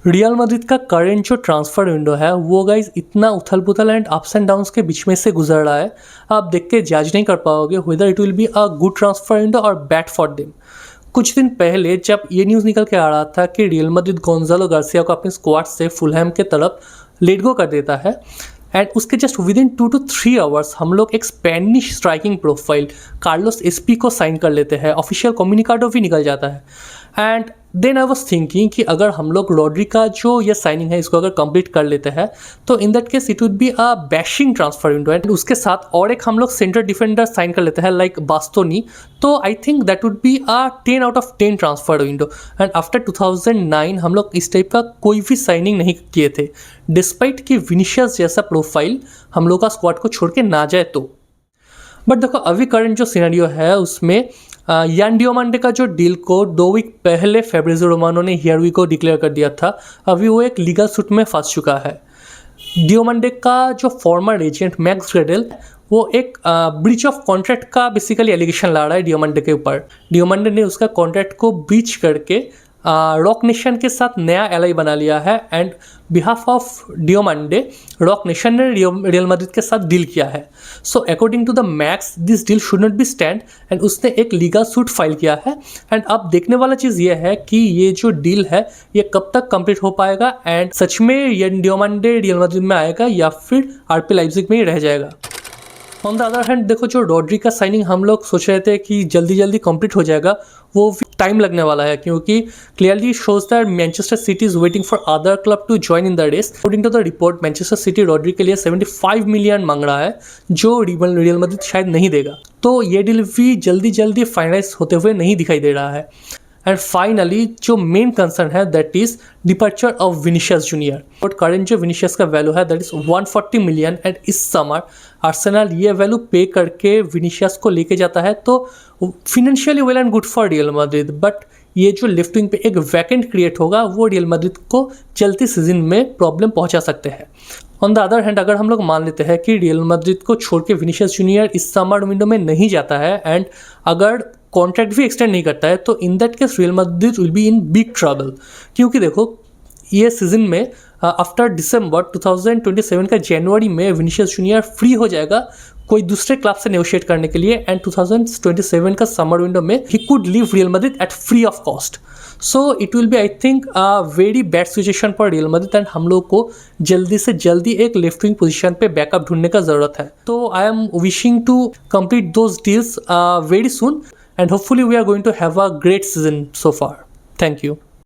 Real Madrid का current जो transfer window है वो गाइज इतना उथल पुथल एंड अप्स एंड डाउन्स के बीच में से गुजर रहा है, आप देख के जज नहीं कर पाओगे whether it will be a good transfer window और बैड फॉर देम। कुछ दिन पहले जब ये न्यूज़ निकल के आ रहा था कि रियल मैड्रिड गोंजालो गार्सिया को अपने स्क्वाड से फुलहैम के तरफ लेट गो कर देता है, एंड उसके just within 2 to 3 hours हम लोग एक Spanish striking profile Carlos Espi को साइन कर लेते हैं, ऑफिशियल कम्युनिकाडो भी निकल जाता है। And then I was thinking कि अगर हम लोग रॉड्री का जो ये साइनिंग है इसको अगर कंप्लीट कर लेते हैं तो in that case it would be a bashing transfer window, and उसके साथ और एक हम लोग सेंटर डिफेंडर साइन कर लेते हैं लाइक बास्तोनी, तो I think that would be a 10 out of 10 transfer window. And after 2009 हम लोग इस टाइप का कोई भी साइनिंग नहीं किए थे, डिस्पाइट कि विनिशियस जैसा प्रोफाइल हम लोग का स्क्वाड को छोड़ के ना जाए तो। बट देखो अभी करंट जो सिनेरियो है उसमें यान डियोमांडे का जो डील को 2 वीक पहले फेब्रिज़ियो रोमानो ने हियर वी को डिक्लेयर कर दिया था, अभी वो एक लीगल सूट में फंस चुका है। डियोमांडे का जो फॉर्मर एजेंट मैक्स ग्रेडेल वो एक ब्रीच ऑफ कॉन्ट्रैक्ट का बेसिकली एलिगेशन ला रहा है डियोमांडे के ऊपर। डियोमांडे ने उसका कॉन्ट्रैक्ट को ब्रीच करके रॉक नेशन के साथ नया एलाई बना लिया है, and behalf of Diomande Roc Nation ने रियल मैड्रिड के साथ डील किया है। So according to the max this deal should not be stand, and उसने एक लीगल सूट फाइल किया है। एंड अब देखने वाला चीज़ ये है कि ये जो डील है ये कब तक कंप्लीट हो पाएगा, एंड सच में ये डियोमांडे रियल मैड्रिड में आएगा या फिर आरपी लाइप्जिग में ही रह जाएगा। ऑन द अदर हैंड देखो जो रॉड्री का साइनिंग हम लोग सोच रहे थे कि जल्दी जल्दी कंप्लीट हो जाएगा, वो टाइम लगने वाला है क्योंकि clearly shows that Manchester City is waiting for other club to join in the race. According to the report Manchester City Rodri के लिए 75 मिलियन मांग रहा है जो रियल मैड्रिड शायद नहीं देगा, तो ये डील भी जल्दी जल्दी फाइनलाइज होते हुए नहीं दिखाई दे रहा है। एंड फाइनली जो मेन कंसर्न है that is departure of Vinicius junior. और करंट जो विनिशियस का वैल्यू है दैट इज 140 मिलियन, एंड इस समर आर्सेनल ये वैल्यू पे करके विनिशियस को लेके जाता है, तो financially well and good for Real Madrid. But ये जो लेफ्ट विंग पे एक वैकेंट क्रिएट होगा वो रियल मैड्रिड को चलती सीजन में प्रॉब्लम पहुंचा सकते हैं। ऑन द अदर हैंड अगर हम लोग मान लेते हैं कि रियल मैड्रिड को छोड़ के विनिशियस जूनियर इस समर विंडो में नहीं जाता है, एंड अगर कॉन्ट्रैक्ट भी एक्सटेंड नहीं करता है, तो in that case real Madrid will be in big trouble. क्योंकि देखो ये सीजन में आफ्टर दिसंबर 2027 का जनवरी में विनिशियस जूनियर फ्री हो जाएगा कोई दूसरे क्लब से नेगोशिएट करने के लिए, एंड 2027 का समर विंडो में ही could leave Real Madrid at free of cost. So it will be I think a very bad situation for Real Madrid, and हम लोग को जल्दी से जल्दी एक लेफ्ट विंग पोजीशन पे बैकअप ढूंढने का ज़रूरत है। तो I am wishing to complete those deals very soon, and hopefully we are going to have a great season so far. Thank you.